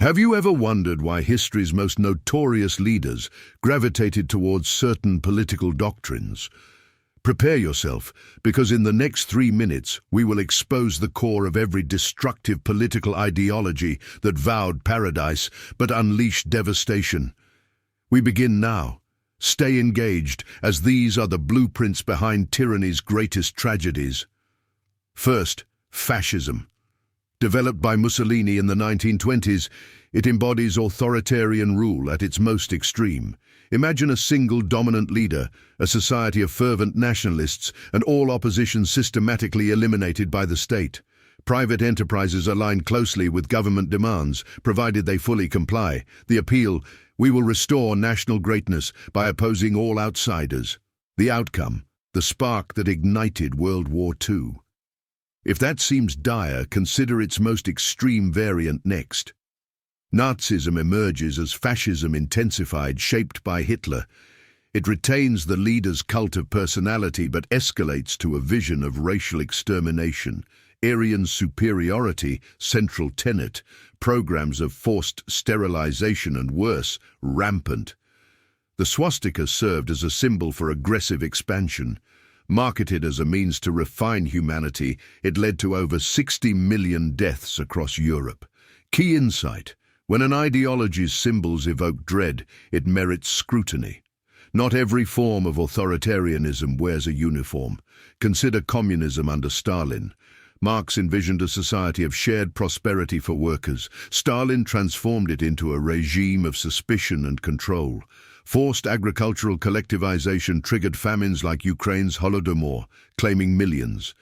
Have you ever wondered why history's most notorious leaders gravitated towards certain political doctrines? Prepare yourself, because in the next 3 minutes we will expose the core of every destructive political ideology that vowed paradise but unleashed devastation. We begin now. Stay engaged, as these are the blueprints behind tyranny's greatest tragedies. First, fascism. Developed by Mussolini in the 1920s, it embodies authoritarian rule at its most extreme. Imagine a single dominant leader, a society of fervent nationalists, and all opposition systematically eliminated by the state. Private enterprises align closely with government demands, provided they fully comply. The appeal: we will restore national greatness by opposing all outsiders. The outcome: the spark that ignited World War II. If that seems dire, consider its most extreme variant next. Nazism emerges as fascism intensified, shaped by Hitler. It retains the leader's cult of personality but escalates to a vision of racial extermination. Aryan superiority, central tenet, programs of forced sterilization and worse, rampant. The swastika served as a symbol for aggressive expansion. Marketed as a means to refine humanity, it led to over 60 million deaths across Europe. Key insight: when an ideology's symbols evoke dread, it merits scrutiny. Not every form of authoritarianism wears a uniform. Consider communism under Stalin. Marx envisioned a society of shared prosperity for workers. Stalin transformed it into a regime of suspicion and control. Forced agricultural collectivization triggered famines like Ukraine's Holodomor, claiming millions.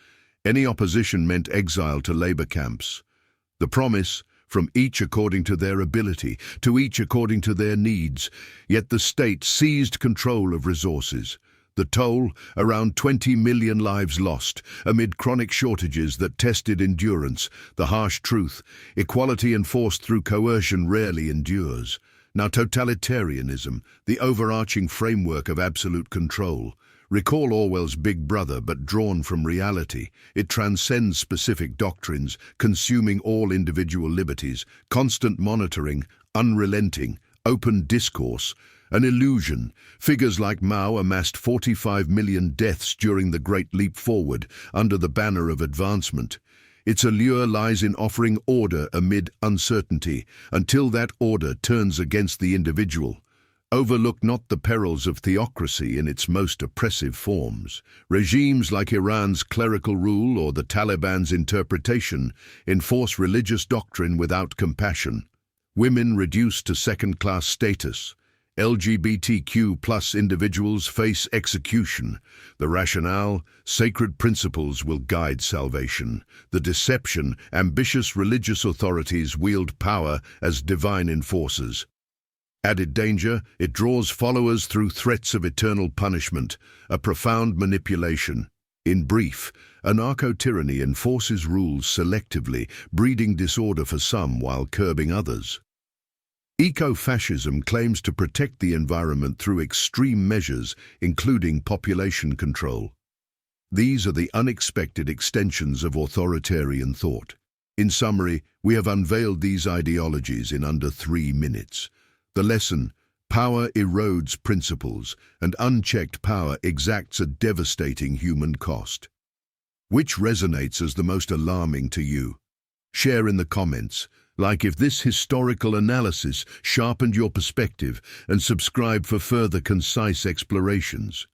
Any opposition meant exile to labor camps. The promise: from each according to their ability, to each according to their needs. Yet the state seized control of resources. The toll: around 20 million lives lost, amid chronic shortages that tested endurance. The harsh truth: equality enforced through coercion rarely endures. Now, totalitarianism, the overarching framework of absolute control. Recall Orwell's Big Brother, but drawn from reality. It transcends specific doctrines, consuming all individual liberties. Constant monitoring, unrelenting, open discourse. An illusion. Figures like Mao amassed 45 million deaths during the Great Leap Forward, under the banner of advancement. Its allure lies in offering order amid uncertainty, until that order turns against the individual. Overlook not the perils of theocracy in its most oppressive forms. Regimes like Iran's clerical rule or the Taliban's interpretation enforce religious doctrine without compassion. Women reduced to second-class status. LGBTQ+ individuals face execution. The rationale: sacred principles will guide salvation. The deception: ambitious religious authorities wield power as divine enforcers. Added danger: it draws followers through threats of eternal punishment, a profound manipulation. In brief, anarcho-tyranny enforces rules selectively, breeding disorder for some while curbing others. Eco-Fascism claims to protect the environment through extreme measures, including population control. These are the unexpected extensions of authoritarian thought. In summary, we have unveiled these ideologies in under 3 minutes. The lesson: power erodes principles, and unchecked power exacts a devastating human cost. Which resonates as the most alarming to you? Share in the comments. Like if this historical analysis sharpened your perspective, and subscribe for further concise explorations.